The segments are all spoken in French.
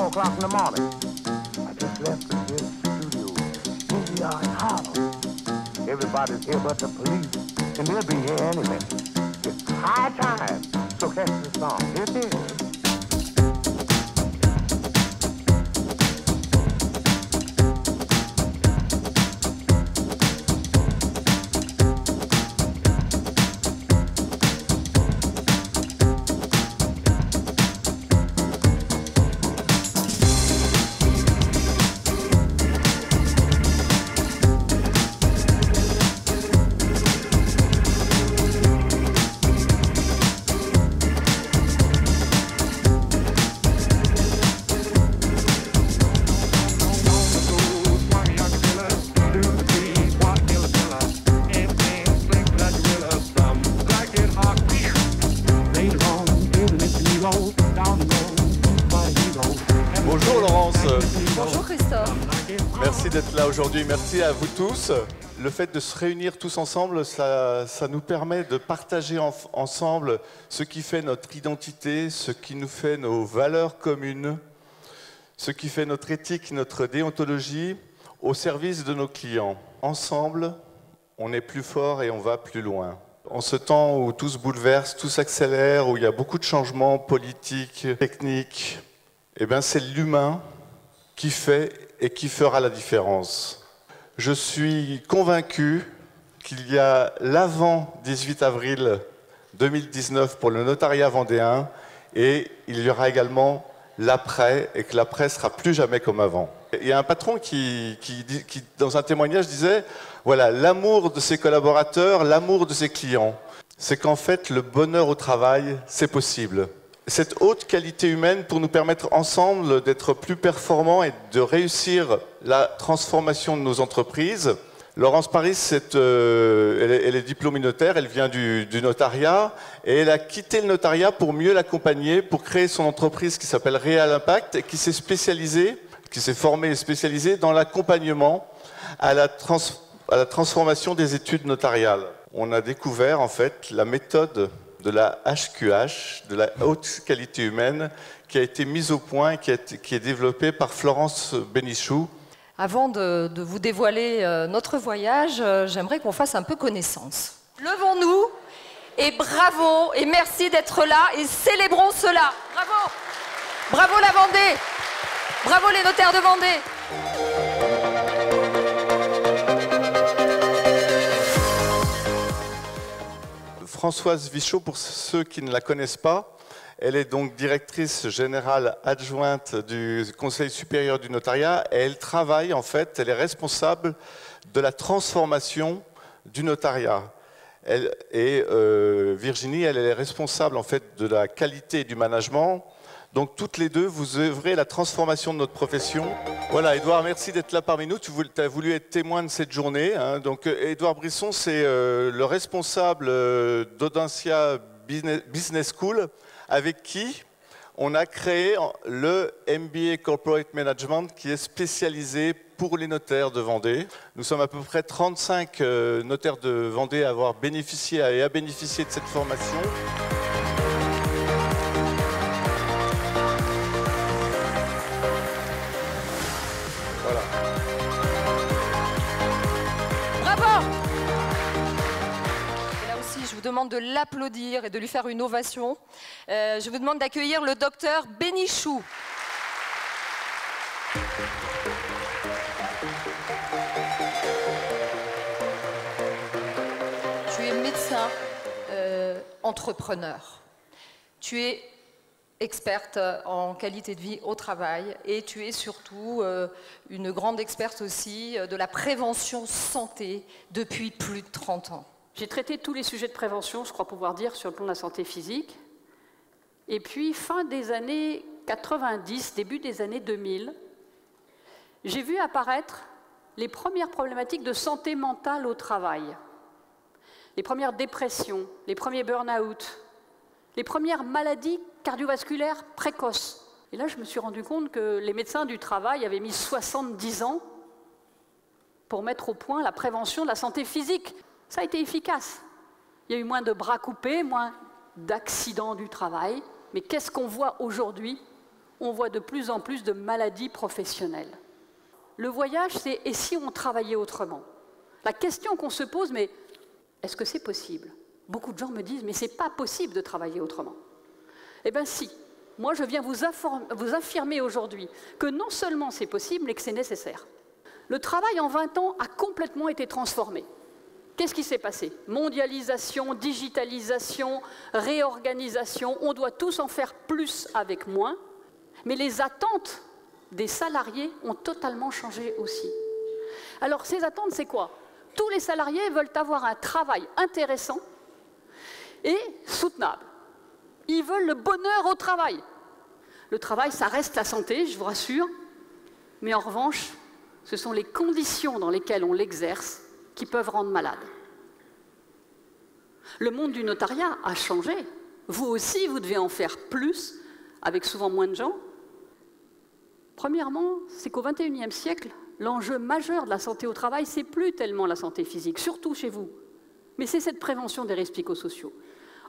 o'clock in the morning. I just left the studio. Here we are in Harlem. Everybody's here but the police, and they'll be here any minute. It's high time. So catch the song. Here it is. Bonjour Laurence. Bonjour Christophe. Merci d'être là aujourd'hui, merci à vous tous. Le fait de se réunir tous ensemble, ça nous permet de partager ensemble ce qui fait notre identité, ce qui nous fait nos valeurs communes, ce qui fait notre éthique, notre déontologie au service de nos clients. Ensemble, on est plus fort et on va plus loin. En ce temps où tout se bouleverse, tout s'accélère, où il y a beaucoup de changements politiques, techniques, eh bien c'est l'humain qui fait et qui fera la différence. Je suis convaincu qu'il y a l'avant 18 avril 2019 pour le notariat vendéen et il y aura également l'après et que l'après sera plus jamais comme avant. Il y a un patron qui dans un témoignage disait voilà, l'amour de ses collaborateurs, l'amour de ses clients, c'est qu'en fait le bonheur au travail, c'est possible. Cette haute qualité humaine pour nous permettre ensemble d'être plus performants et de réussir la transformation de nos entreprises. Laurence Paris, elle est diplômée notaire, elle vient du notariat et elle a quitté le notariat pour mieux l'accompagner, pour créer son entreprise qui s'appelle Real Impact et qui s'est formée et spécialisée dans l'accompagnement à la transformation des études notariales. On a découvert en fait la méthode de la HQH, de la haute qualité humaine, qui a été mise au point et qui est développée par Florence Bénichou. Avant de vous dévoiler notre voyage, j'aimerais qu'on fasse un peu connaissance. Levons-nous et bravo et merci d'être là et célébrons cela. Bravo! Bravo la Vendée! Bravo les notaires de Vendée! Françoise Vichot, pour ceux qui ne la connaissent pas, elle est donc directrice générale adjointe du Conseil supérieur du notariat et elle travaille en fait, elle est responsable de la transformation du notariat. Virginie, elle est responsable en fait de la qualité et du management. Donc toutes les deux, vous œuvrez à la transformation de notre profession. Voilà, Édouard, merci d'être là parmi nous. Tu as voulu être témoin de cette journée. Hein. Donc Édouard Brisson, c'est le responsable d'Audencia Business School, avec qui on a créé le MBA Corporate Management, qui est spécialisé pour les notaires de Vendée. Nous sommes à peu près 35 notaires de Vendée à avoir bénéficié et à bénéficier de cette formation. Je vous demande de l'applaudir et de lui faire une ovation. Je vous demande d'accueillir le docteur Bénichou. Tu es médecin, entrepreneur. Tu es experte en qualité de vie au travail et tu es surtout une grande experte aussi de la prévention santé depuis plus de 30 ans. J'ai traité tous les sujets de prévention, je crois pouvoir dire, sur le plan de la santé physique. Et puis, fin des années 90, début des années 2000, j'ai vu apparaître les premières problématiques de santé mentale au travail. Les premières dépressions, les premiers burn-out, les premières maladies cardiovasculaires précoces. Et là, je me suis rendu compte que les médecins du travail avaient mis 70 ans pour mettre au point la prévention de la santé physique. Ça a été efficace. Il y a eu moins de bras coupés, moins d'accidents du travail. Mais qu'est-ce qu'on voit aujourd'hui? on voit de plus en plus de maladies professionnelles. Le voyage, c'est « et si on travaillait autrement ?» La question qu'on se pose, mais est-ce que c'est possible? Beaucoup de gens me disent « mais c'est pas possible de travailler autrement ». Eh bien si, moi je viens vous affirmer aujourd'hui que non seulement c'est possible, mais que c'est nécessaire. Le travail en 20 ans a complètement été transformé. Qu'est-ce qui s'est passé? Mondialisation, digitalisation, réorganisation, on doit tous en faire plus avec moins, mais les attentes des salariés ont totalement changé aussi. Alors ces attentes, c'est quoi? Tous les salariés veulent avoir un travail intéressant et soutenable. Ils veulent le bonheur au travail. Le travail, ça reste la santé, je vous rassure, mais en revanche, ce sont les conditions dans lesquelles on l'exerce qui peuvent rendre malade. Le monde du notariat a changé. Vous aussi, vous devez en faire plus, avec souvent moins de gens. Premièrement, c'est qu'au XXIe siècle, l'enjeu majeur de la santé au travail, c'est plus tellement la santé physique, surtout chez vous, mais c'est cette prévention des risques psychosociaux.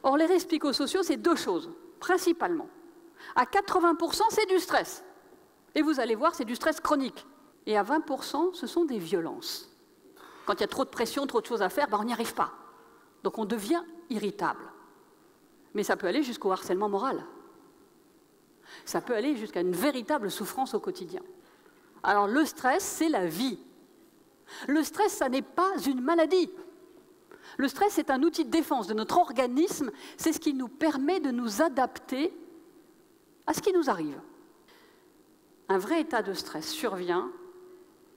Or, les risques psychosociaux, c'est deux choses, principalement. À 80%, c'est du stress. Et vous allez voir, c'est du stress chronique. Et à 20%, ce sont des violences. Quand il y a trop de pression, trop de choses à faire, on n'y arrive pas. Donc on devient irritable. Mais ça peut aller jusqu'au harcèlement moral. Ça peut aller jusqu'à une véritable souffrance au quotidien. Alors le stress, c'est la vie. Le stress, ça n'est pas une maladie. Le stress est un outil de défense de notre organisme. C'est ce qui nous permet de nous adapter à ce qui nous arrive. Un vrai état de stress survient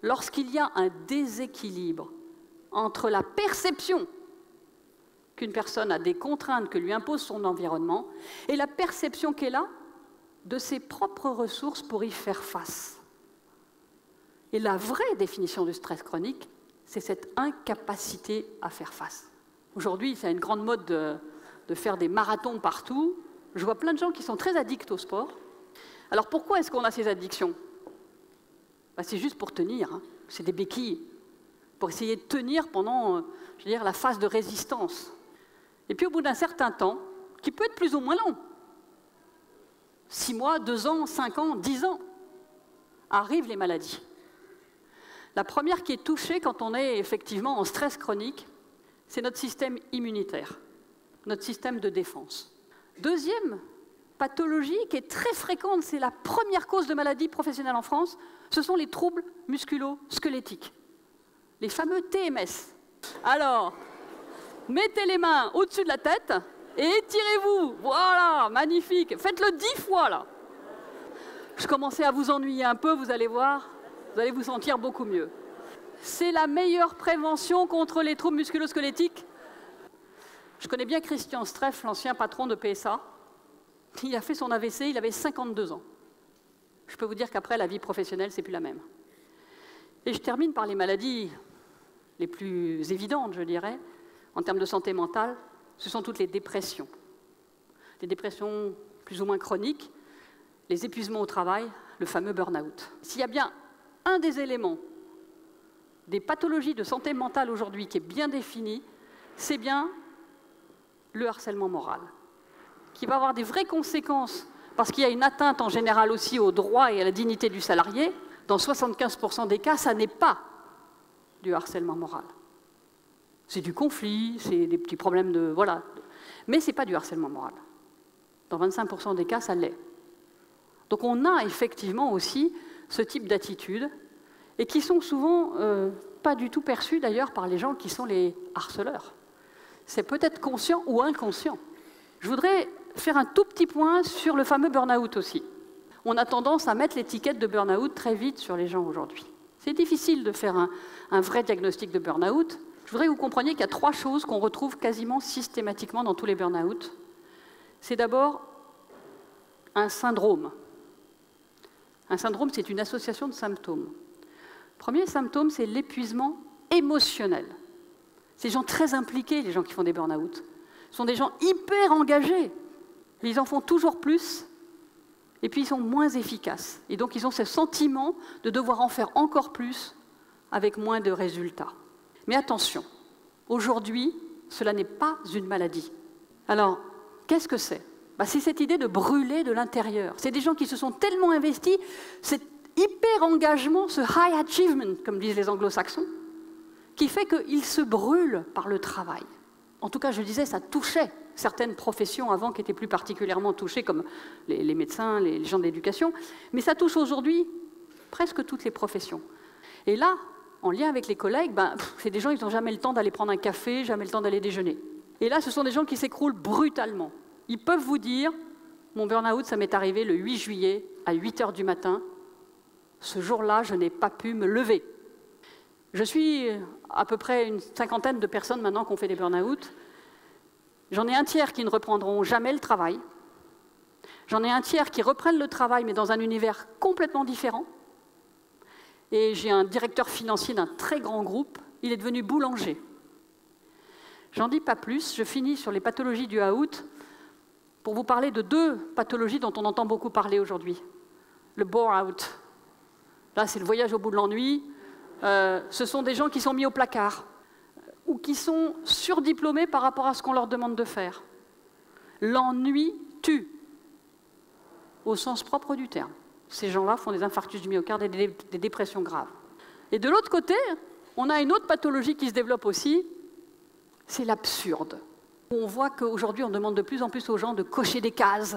lorsqu'il y a un déséquilibre entre la perception qu'une personne a des contraintes que lui impose son environnement et la perception qu'elle a de ses propres ressources pour y faire face. Et la vraie définition du stress chronique, c'est cette incapacité à faire face. Aujourd'hui, c'est une grande mode de faire des marathons partout. Je vois plein de gens qui sont très addicts au sport. Alors pourquoi est-ce qu'on a ces addictions? C'est juste pour tenir, hein. C'est des béquilles, pour essayer de tenir pendant la phase de résistance. Et puis au bout d'un certain temps, qui peut être plus ou moins long, 6 mois, 2 ans, 5 ans, 10 ans, arrivent les maladies. La première qui est touchée quand on est effectivement en stress chronique, c'est notre système immunitaire, notre système de défense. Deuxième pathologie qui est très fréquente, c'est la première cause de maladie professionnelle en France, ce sont les troubles musculo-squelettiques, les fameux TMS. Alors, mettez les mains au-dessus de la tête et étirez-vous. Voilà, magnifique. Faites-le 10 fois, là. Je commençais à vous ennuyer un peu, vous allez voir, vous allez vous sentir beaucoup mieux. C'est la meilleure prévention contre les troubles musculo-squelettiques. Je connais bien Christian Streff, l'ancien patron de PSA. Il a fait son AVC, il avait 52 ans. Je peux vous dire qu'après, la vie professionnelle, c'est plus la même. Et je termine par les maladies les plus évidentes, je dirais, en termes de santé mentale, ce sont toutes les dépressions. Les dépressions plus ou moins chroniques, les épuisements au travail, le fameux burn-out. S'il y a bien un des éléments des pathologies de santé mentale aujourd'hui qui est bien défini, c'est bien le harcèlement moral, qui va avoir des vraies conséquences, parce qu'il y a une atteinte en général aussi aux droits et à la dignité du salarié. Dans 75% des cas, ça n'est pas du harcèlement moral. C'est du conflit, c'est des petits problèmes de... Voilà. Mais ce n'est pas du harcèlement moral. Dans 25% des cas, ça l'est. Donc on a effectivement aussi ce type d'attitudes, et qui sont souvent pas du tout perçues d'ailleurs par les gens qui sont les harceleurs. C'est peut-être conscient ou inconscient. Je voudrais faire un tout petit point sur le fameux burn-out aussi. On a tendance à mettre l'étiquette de burn-out très vite sur les gens aujourd'hui. C'est difficile de faire un vrai diagnostic de burn-out. Je voudrais que vous compreniez qu'il y a 3 choses qu'on retrouve quasiment systématiquement dans tous les burn-out. C'est d'abord un syndrome. Un syndrome, c'est une association de symptômes. Le premier symptôme, c'est l'épuisement émotionnel. C'est des gens très impliqués, les gens qui font des burn-out. Ce sont des gens hyper engagés. Mais ils en font toujours plus, et puis ils sont moins efficaces. Et donc ils ont ce sentiment de devoir en faire encore plus avec moins de résultats. Mais attention, aujourd'hui, cela n'est pas une maladie. Alors, qu'est-ce que c'est? c'est cette idée de brûler de l'intérieur. C'est des gens qui se sont tellement investis, cet hyper engagement, ce high achievement, comme disent les anglo-saxons, qui fait qu'ils se brûlent par le travail. En tout cas, je disais, ça touchait certaines professions avant qui étaient plus particulièrement touchées, comme les médecins, les gens de l'éducation, mais ça touche aujourd'hui presque toutes les professions. Et là, en lien avec les collègues, c'est des gens qui n'ont jamais le temps d'aller prendre un café, jamais le temps d'aller déjeuner. Et là, ce sont des gens qui s'écroulent brutalement. Ils peuvent vous dire, mon burn-out, ça m'est arrivé le 8 juillet à 8 h du matin. Ce jour-là, je n'ai pas pu me lever. Je suis à peu près une 50aine de personnes maintenant qui ont fait des burn-out. J'en ai un tiers qui ne reprendront jamais le travail. J'en ai un tiers qui reprennent le travail, mais dans un univers complètement différent. Et j'ai un directeur financier d'un très grand groupe. Il est devenu boulanger. J'en dis pas plus. Je finis sur les pathologies du out pour vous parler de 2 pathologies dont on entend beaucoup parler aujourd'hui. Le bore-out. Là, c'est le voyage au bout de l'ennui. Ce sont des gens qui sont mis au placard ou qui sont surdiplômés par rapport à ce qu'on leur demande de faire. L'ennui tue, au sens propre du terme. Ces gens-là font des infarctus du myocarde et des dépressions graves. Et de l'autre côté, on a une autre pathologie qui se développe aussi, c'est l'absurde. On voit qu'aujourd'hui, on demande de plus en plus aux gens de cocher des cases,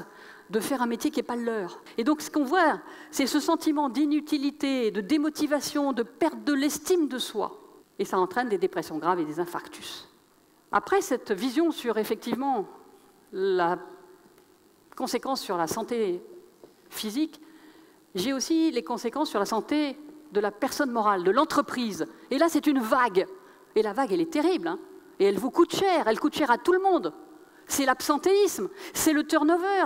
de faire un métier qui n'est pas le leur. Et donc, ce qu'on voit, c'est ce sentiment d'inutilité, de démotivation, de perte de l'estime de soi. Et ça entraîne des dépressions graves et des infarctus. Après cette vision sur, effectivement, la conséquence sur la santé physique, j'ai aussi les conséquences sur la santé de la personne morale, de l'entreprise. Et là, c'est une vague. Et la vague, elle est terrible, hein. Et elle vous coûte cher, elle coûte cher à tout le monde. C'est l'absentéisme, c'est le turnover,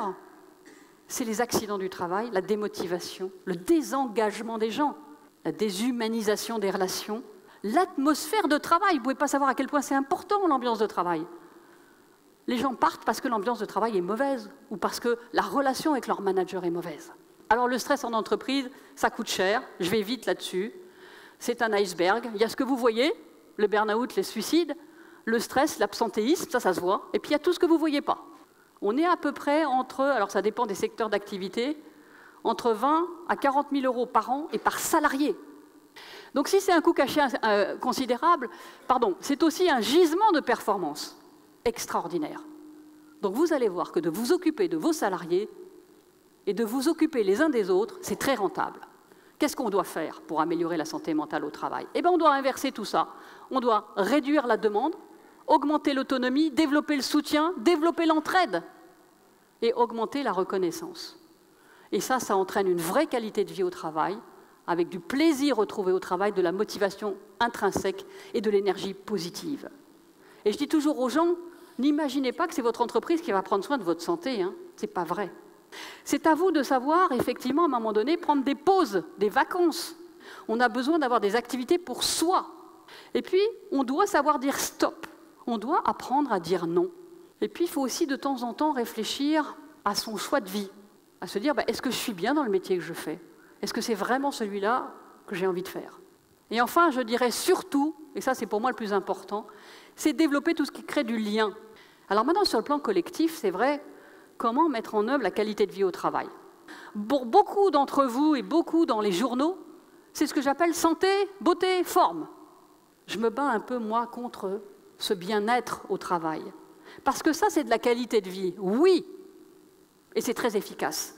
c'est les accidents du travail, la démotivation, le désengagement des gens, la déshumanisation des relations, l'atmosphère de travail. Vous ne pouvez pas savoir à quel point c'est important, l'ambiance de travail. Les gens partent parce que l'ambiance de travail est mauvaise ou parce que la relation avec leur manager est mauvaise. Alors le stress en entreprise, ça coûte cher, je vais vite là-dessus. C'est un iceberg, il y a ce que vous voyez, le burn-out, les suicides, le stress, l'absentéisme, ça se voit, et puis il y a tout ce que vous ne voyez pas. On est à peu près entre, alors ça dépend des secteurs d'activité, entre 20 à 40 000 euros par an et par salarié. Donc si c'est un coût caché considérable, c'est aussi un gisement de performance extraordinaire. Donc vous allez voir que de vous occuper de vos salariés et de vous occuper les uns des autres, c'est très rentable. Qu'est-ce qu'on doit faire pour améliorer la santé mentale au travail? Eh bien, on doit inverser tout ça. On doit réduire la demande, augmenter l'autonomie, développer le soutien, développer l'entraide et augmenter la reconnaissance. Et ça entraîne une vraie qualité de vie au travail, avec du plaisir retrouvé au travail, de la motivation intrinsèque et de l'énergie positive. Et je dis toujours aux gens, n'imaginez pas que c'est votre entreprise qui va prendre soin de votre santé, hein. C'est pas vrai. C'est à vous de savoir, effectivement, à un moment donné, prendre des pauses, des vacances. On a besoin d'avoir des activités pour soi. Et puis, on doit savoir dire stop. On doit apprendre à dire non. Et puis, il faut aussi de temps en temps réfléchir à son choix de vie. À se dire, est-ce que je suis bien dans le métier que je fais? Est-ce que c'est vraiment celui-là que j'ai envie de faire? Et enfin, je dirais surtout, et ça c'est pour moi le plus important, c'est développer tout ce qui crée du lien. Alors maintenant, sur le plan collectif, c'est vrai, comment mettre en œuvre la qualité de vie au travail? Pour beaucoup d'entre vous et beaucoup dans les journaux, c'est ce que j'appelle santé, beauté, forme. Je me bats un peu, moi, contre ce bien-être au travail. Parce que ça, c'est de la qualité de vie, oui, et c'est très efficace.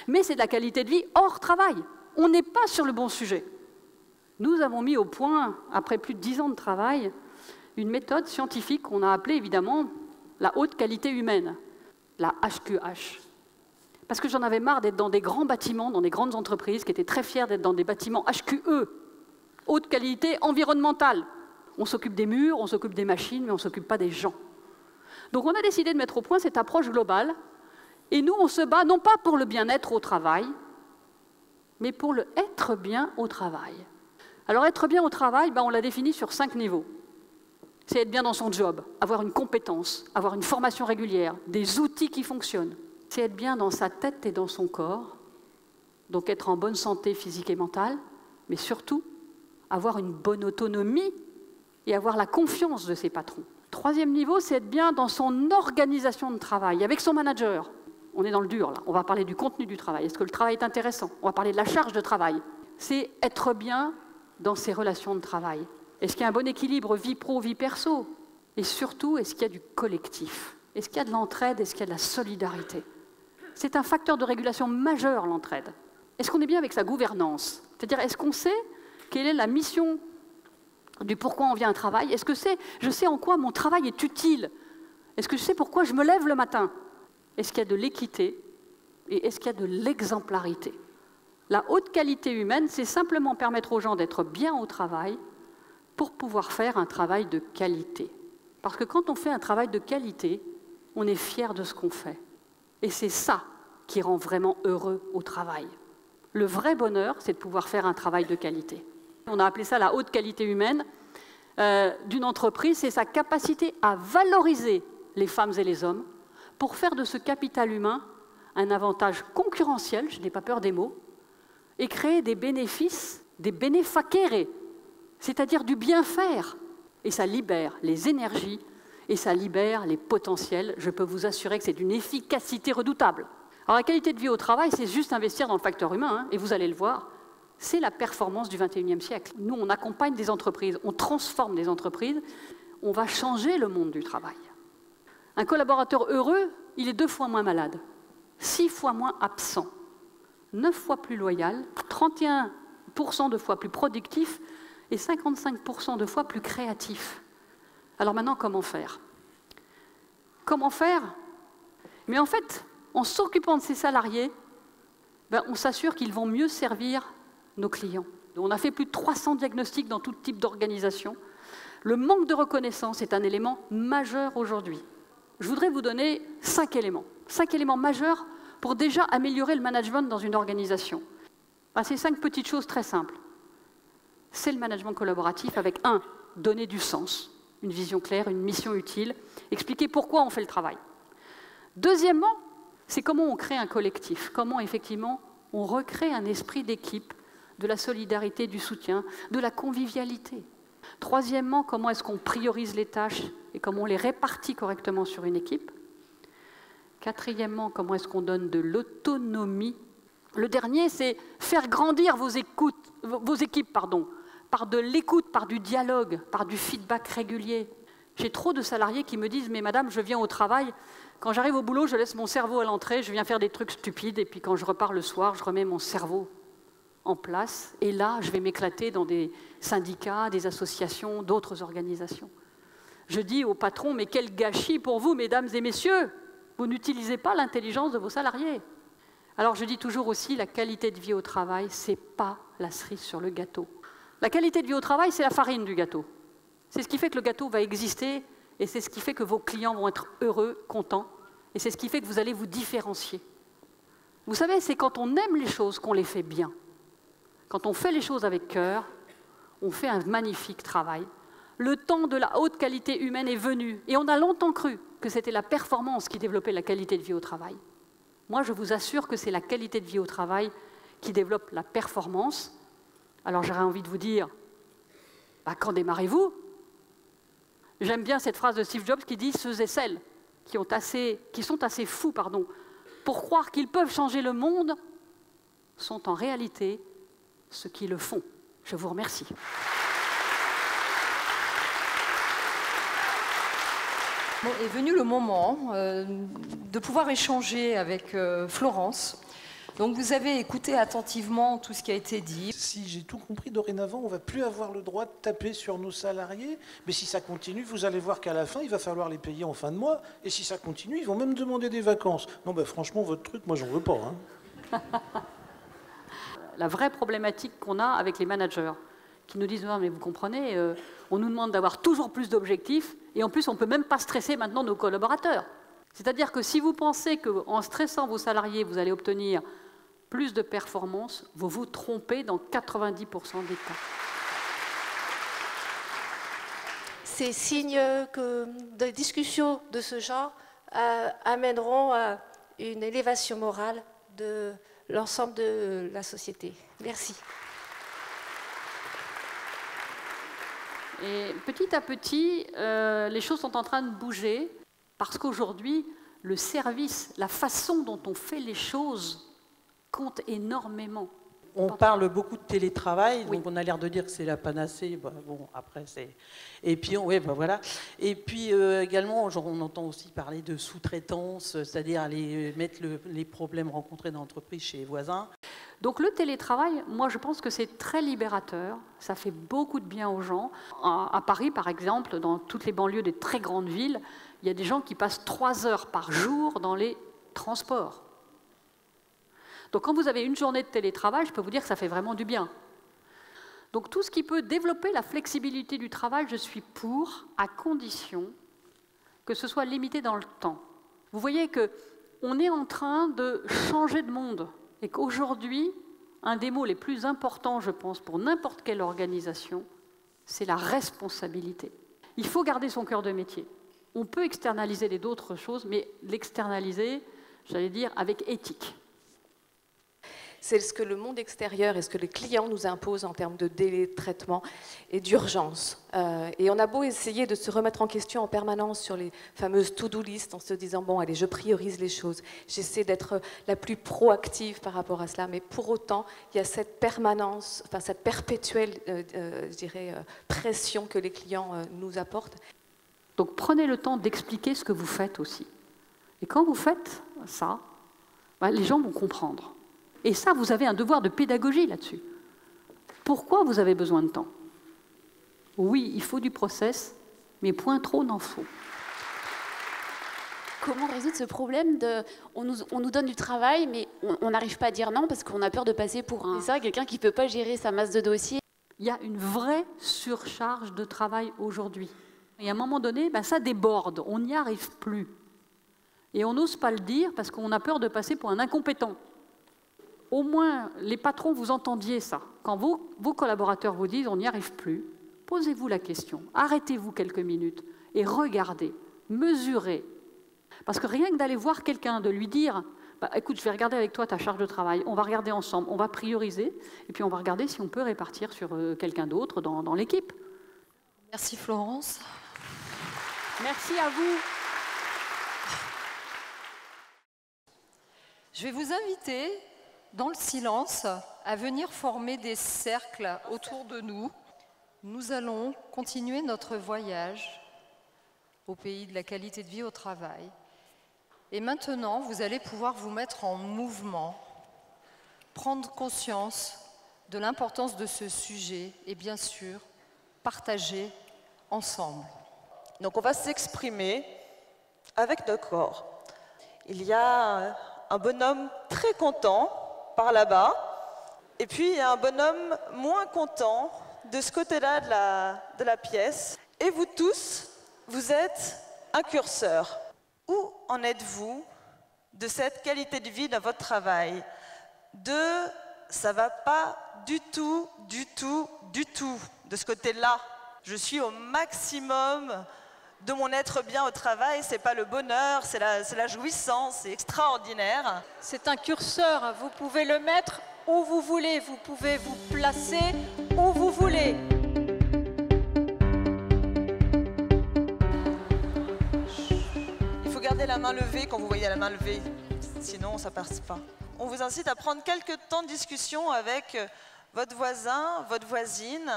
Mais c'est de la qualité de vie hors travail. On n'est pas sur le bon sujet. Nous avons mis au point, après plus de 10 ans de travail, une méthode scientifique qu'on a appelée évidemment la haute qualité humaine, la HQH. Parce que j'en avais marre d'être dans des grands bâtiments, dans des grandes entreprises qui étaient très fiers d'être dans des bâtiments HQE, haute qualité environnementale. On s'occupe des murs, on s'occupe des machines, mais on ne s'occupe pas des gens. Donc on a décidé de mettre au point cette approche globale. Et nous, on se bat non pas pour le bien-être au travail, mais pour le être bien au travail. Alors, être bien au travail, on l'a défini sur 5 niveaux. C'est être bien dans son job, avoir une compétence, avoir une formation régulière, des outils qui fonctionnent. C'est être bien dans sa tête et dans son corps, donc être en bonne santé physique et mentale, mais surtout avoir une bonne autonomie et avoir la confiance de ses patrons. 3e niveau, c'est être bien dans son organisation de travail, avec son manager. On est dans le dur, là. On va parler du contenu du travail. Est-ce que le travail est intéressant? On va parler de la charge de travail. C'est être bien dans ses relations de travail. Est-ce qu'il y a un bon équilibre vie pro, vie perso? Et surtout, est-ce qu'il y a du collectif? Est-ce qu'il y a de l'entraide? Est-ce qu'il y a de la solidarité? C'est un facteur de régulation majeur, l'entraide. Est-ce qu'on est bien avec sa gouvernance? C'est-à-dire, est-ce qu'on sait quelle est la mission du pourquoi on vient à un travail? Est-ce que je sais en quoi mon travail est utile? Est-ce que je sais pourquoi je me lève le matin? Est-ce qu'il y a de l'équité? Et est-ce qu'il y a de l'exemplarité? La haute qualité humaine, c'est simplement permettre aux gens d'être bien au travail pour pouvoir faire un travail de qualité. Parce que quand on fait un travail de qualité, on est fier de ce qu'on fait. Et c'est ça qui rend vraiment heureux au travail. Le vrai bonheur, c'est de pouvoir faire un travail de qualité. On a appelé ça la haute qualité humaine d'une entreprise, c'est sa capacité à valoriser les femmes et les hommes pour faire de ce capital humain un avantage concurrentiel, je n'ai pas peur des mots, et créer des bénéfices, des benefacere, c'est-à-dire du bien-faire. Et ça libère les énergies et ça libère les potentiels. Je peux vous assurer que c'est d'une efficacité redoutable. Alors la qualité de vie au travail, c'est juste investir dans le facteur humain, hein, et vous allez le voir, c'est la performance du XXIe siècle. Nous, on accompagne des entreprises, on transforme des entreprises, on va changer le monde du travail. Un collaborateur heureux, il est 2 fois moins malade, 6 fois moins absent, 9 fois plus loyal, 31% de fois plus productif et 55% de fois plus créatif. Alors maintenant, comment faire? Comment faire? Mais en fait, en s'occupant de ces salariés, on s'assure qu'ils vont mieux servir nos clients. On a fait plus de 300 diagnostics dans tout type d'organisation. Le manque de reconnaissance est un élément majeur aujourd'hui. Je voudrais vous donner 5 éléments. 5 éléments majeurs pour déjà améliorer le management dans une organisation. Ces 5 petites choses très simples. C'est le management collaboratif avec 1. Donner du sens, une vision claire, une mission utile, expliquer pourquoi on fait le travail. Deuxièmement, c'est comment on crée un collectif, comment effectivement on recrée un esprit d'équipe, de la solidarité, du soutien, de la convivialité. Troisièmement, comment est-ce qu'on priorise les tâches et comment on les répartit correctement sur une équipe. Quatrièmement, comment est-ce qu'on donne de l'autonomie. Le dernier, c'est faire grandir vos équipes, par de l'écoute, par du dialogue, par du feedback régulier. J'ai trop de salariés qui me disent « Mais madame, je viens au travail, quand j'arrive au boulot, je laisse mon cerveau à l'entrée, je viens faire des trucs stupides, et puis quand je repars le soir, je remets mon cerveau en place, et là, je vais m'éclater dans des syndicats, des associations, d'autres organisations. » Je dis au patron « Mais quel gâchis pour vous, mesdames et messieurs! Vous n'utilisez pas l'intelligence de vos salariés. » Alors je dis toujours aussi, la qualité de vie au travail, ce n'est pas la cerise sur le gâteau. La qualité de vie au travail, c'est la farine du gâteau. C'est ce qui fait que le gâteau va exister et c'est ce qui fait que vos clients vont être heureux, contents et c'est ce qui fait que vous allez vous différencier. Vous savez, c'est quand on aime les choses qu'on les fait bien. Quand on fait les choses avec cœur, on fait un magnifique travail. Le temps de la haute qualité humaine est venu et on a longtemps cru que c'était la performance qui développait la qualité de vie au travail. Moi, je vous assure que c'est la qualité de vie au travail qui développe la performance. Alors j'aurais envie de vous dire, quand démarrez-vous? J'aime bien cette phrase de Steve Jobs qui dit « Ceux et celles qui sont assez fous pour croire qu'ils peuvent changer le monde sont en réalité ceux qui le font. » Je vous remercie. Bon, est venu le moment de pouvoir échanger avec Florence. Donc vous avez écouté attentivement tout ce qui a été dit. Si j'ai tout compris, dorénavant, on ne va plus avoir le droit de taper sur nos salariés. Mais si ça continue, vous allez voir qu'à la fin, il va falloir les payer en fin de mois. Et si ça continue, ils vont même demander des vacances. Non, franchement, votre truc, moi, j'en veux pas. Hein. La vraie problématique qu'on a avec les managers, qui nous disent « Non, mais vous comprenez, on nous demande d'avoir toujours plus d'objectifs, et en plus, on ne peut même pas stresser maintenant nos collaborateurs. » C'est-à-dire que si vous pensez qu'en stressant vos salariés, vous allez obtenir plus de performance, vous vous trompez dans 90% des cas. Ces signes que des discussions de ce genre amèneront à une élévation morale de l'ensemble de la société. Merci. Et petit à petit, les choses sont en train de bouger parce qu'aujourd'hui, le service, la façon dont on fait les choses compte énormément. On parle beaucoup de télétravail, Oui. donc on a l'air de dire que c'est la panacée. Bah, bon, après c'est. Et puis, ouais, bah, voilà. Et puis également, genre, on entend aussi parler de sous-traitance, c'est-à-dire aller mettre les problèmes rencontrés dans l'entreprise chez les voisins. Donc le télétravail, moi je pense que c'est très libérateur, ça fait beaucoup de bien aux gens. À Paris par exemple, dans toutes les banlieues des très grandes villes, il y a des gens qui passent 3 heures par jour dans les transports. Donc quand vous avez une journée de télétravail, je peux vous dire que ça fait vraiment du bien. Donc tout ce qui peut développer la flexibilité du travail, je suis pour, à condition que ce soit limité dans le temps. Vous voyez qu'on est en train de changer de monde et qu'aujourd'hui, un des mots les plus importants, je pense, pour n'importe quelle organisation, c'est la responsabilité. Il faut garder son cœur de métier. On peut externaliser d'autres choses, mais l'externaliser, j'allais dire, avec éthique. C'est ce que le monde extérieur et ce que les clients nous imposent en termes de délai de traitement et d'urgence. Et on a beau essayer de se remettre en question en permanence sur les fameuses to-do list en se disant, bon, allez, je priorise les choses, j'essaie d'être la plus proactive par rapport à cela, mais pour autant, il y a cette permanence, enfin cette perpétuelle, je dirais, pression que les clients nous apportent. Donc prenez le temps d'expliquer ce que vous faites aussi. Et quand vous faites ça, bah, les gens vont comprendre. Et ça, vous avez un devoir de pédagogie là-dessus. Pourquoi vous avez besoin de temps? Oui, il faut du process, mais point trop n'en faut. Comment résoudre ce problème de... On nous donne du travail, mais on n'arrive pas à dire non parce qu'on a peur de passer pour quelqu'un qui ne peut pas gérer sa masse de dossiers. Il y a une vraie surcharge de travail aujourd'hui. Et à un moment donné, ben, ça déborde, on n'y arrive plus. Et on n'ose pas le dire parce qu'on a peur de passer pour un incompétent. Au moins, les patrons, vous entendiez ça. Quand vos collaborateurs vous disent « on n'y arrive plus », posez-vous la question, arrêtez-vous quelques minutes et regardez, mesurez. Parce que rien que d'aller voir quelqu'un, de lui dire bah, « écoute, je vais regarder avec toi ta charge de travail, on va regarder ensemble, on va prioriser, et puis on va regarder si on peut répartir sur quelqu'un d'autre dans l'équipe. » Merci Florence. Merci à vous. Je vais vous inviter, dans le silence, à venir former des cercles autour de nous. Nous allons continuer notre voyage au pays de la qualité de vie au travail. Et maintenant, vous allez pouvoir vous mettre en mouvement, prendre conscience de l'importance de ce sujet et bien sûr, partager ensemble. Donc on va s'exprimer avec notre corps. Il y a un bonhomme très content par là-bas, et puis il y a un bonhomme moins content de ce côté-là de la pièce. Et vous tous, vous êtes un curseur. Où en êtes-vous de cette qualité de vie dans votre travail? Ça va pas du tout, du tout, du tout de ce côté-là. Je suis au maximum de mon être bien au travail, c'est pas le bonheur, c'est la jouissance, c'est extraordinaire. C'est un curseur, vous pouvez le mettre où vous voulez, vous pouvez vous placer où vous voulez. Il faut garder la main levée quand vous voyez la main levée, sinon ça passe pas. On vous incite à prendre quelques temps de discussion avec votre voisin, votre voisine,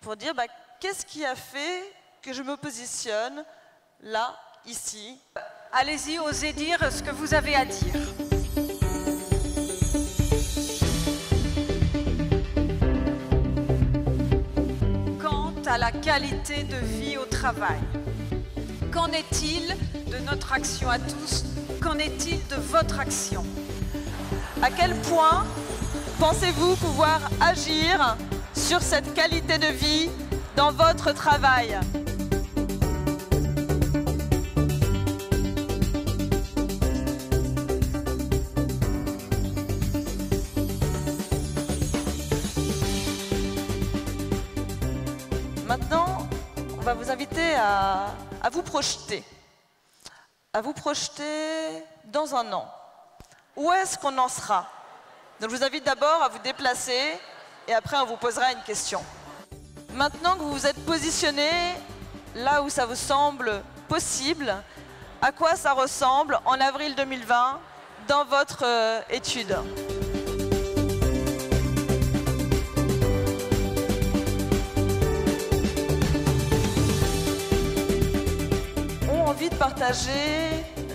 pour dire bah, qu'est-ce qui a fait que je me positionne là, ici. Allez-y, osez dire ce que vous avez à dire. Quant à la qualité de vie au travail, qu'en est-il de notre action à tous? Qu'en est-il de votre action? À quel point pensez-vous pouvoir agir sur cette qualité de vie dans votre travail? Maintenant, on va vous inviter à vous projeter. À vous projeter dans un an. Où est-ce qu'on en sera? Donc je vous invite d'abord à vous déplacer et après on vous posera une question. Maintenant que vous vous êtes positionné là où ça vous semble possible, à quoi ça ressemble en avril 2020 dans votre étude. Ont envie de partager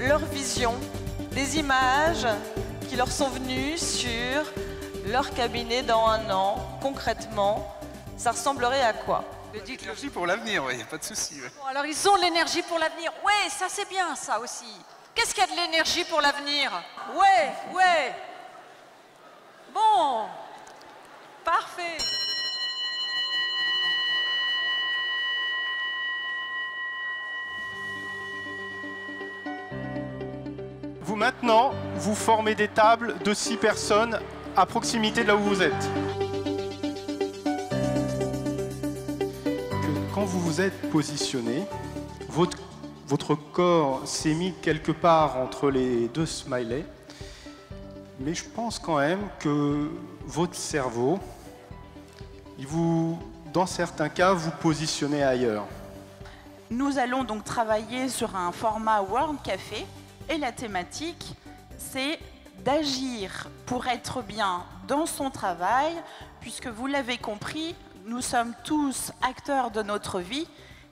leur vision, des images qui leur sont venues sur leur cabinet dans 1 an, concrètement. Ça ressemblerait à quoi? L'énergie pour l'avenir, oui, pas de souci. Ouais. Bon, alors ils ont l'énergie pour l'avenir. Ouais, ça c'est bien ça aussi. Qu'est-ce qu'il y a de l'énergie pour l'avenir? Ouais. Bon, parfait. Vous maintenant, vous formez des tables de 6 personnes à proximité de là où vous êtes. Quand vous vous êtes positionné, votre corps s'est mis quelque part entre les 2 smileys, mais je pense quand même que votre cerveau, dans certains cas, vous positionnez ailleurs. Nous allons donc travailler sur un format World Café et la thématique, c'est d'agir pour être bien dans son travail, puisque vous l'avez compris, nous sommes tous acteurs de notre vie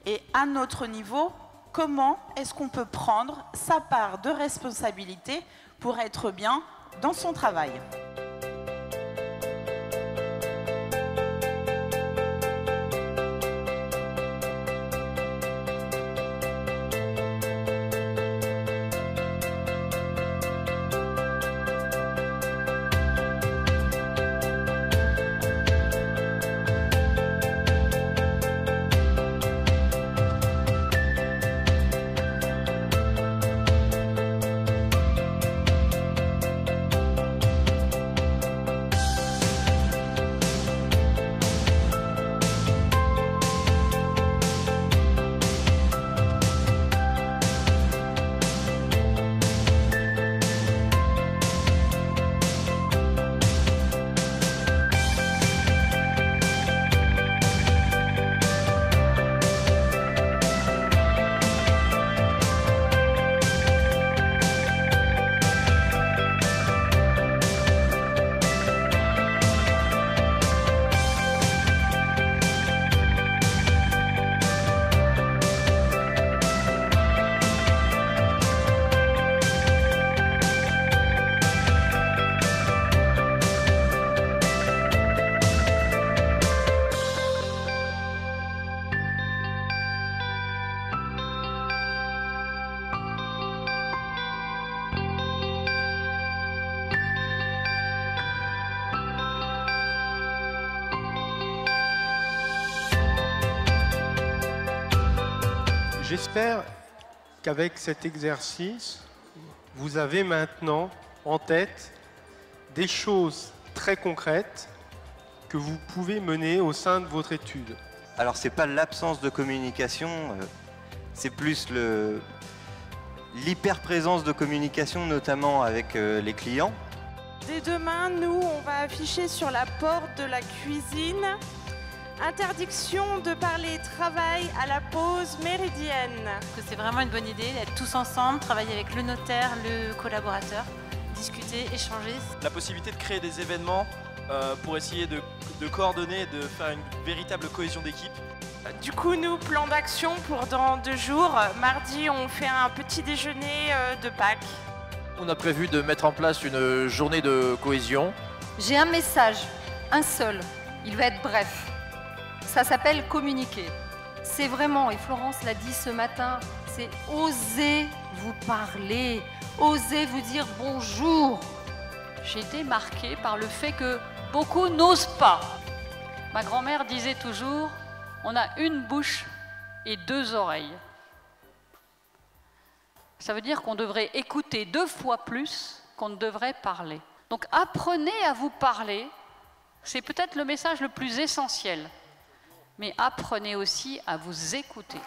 et à notre niveau, comment est-ce qu'on peut prendre sa part de responsabilité pour être bien dans son travail. J'espère qu'avec cet exercice, vous avez maintenant en tête des choses très concrètes que vous pouvez mener au sein de votre étude. Alors c'est pas l'absence de communication, c'est plus l'hyper-présence de communication, notamment avec les clients. Dès demain, nous, on va afficher sur la porte de la cuisine interdiction de parler travail à la pause méridienne. C'est vraiment une bonne idée d'être tous ensemble, travailler avec le notaire, le collaborateur, discuter, échanger. La possibilité de créer des événements pour essayer de coordonner et de faire une véritable cohésion d'équipe. Du coup, nous, plan d'action pour dans 2 jours. Mardi, on fait un petit déjeuner de Pâques. On a prévu de mettre en place une journée de cohésion. J'ai un message, un seul. Il va être bref. Ça s'appelle communiquer. C'est vraiment, et Florence l'a dit ce matin, c'est oser vous parler, oser vous dire bonjour. J'ai été marquée par le fait que beaucoup n'osent pas. Ma grand-mère disait toujours, on a une bouche et 2 oreilles. Ça veut dire qu'on devrait écouter 2 fois plus qu'on ne devrait parler. Donc apprenez à vous parler, c'est peut-être le message le plus essentiel. Mais apprenez aussi à vous écouter.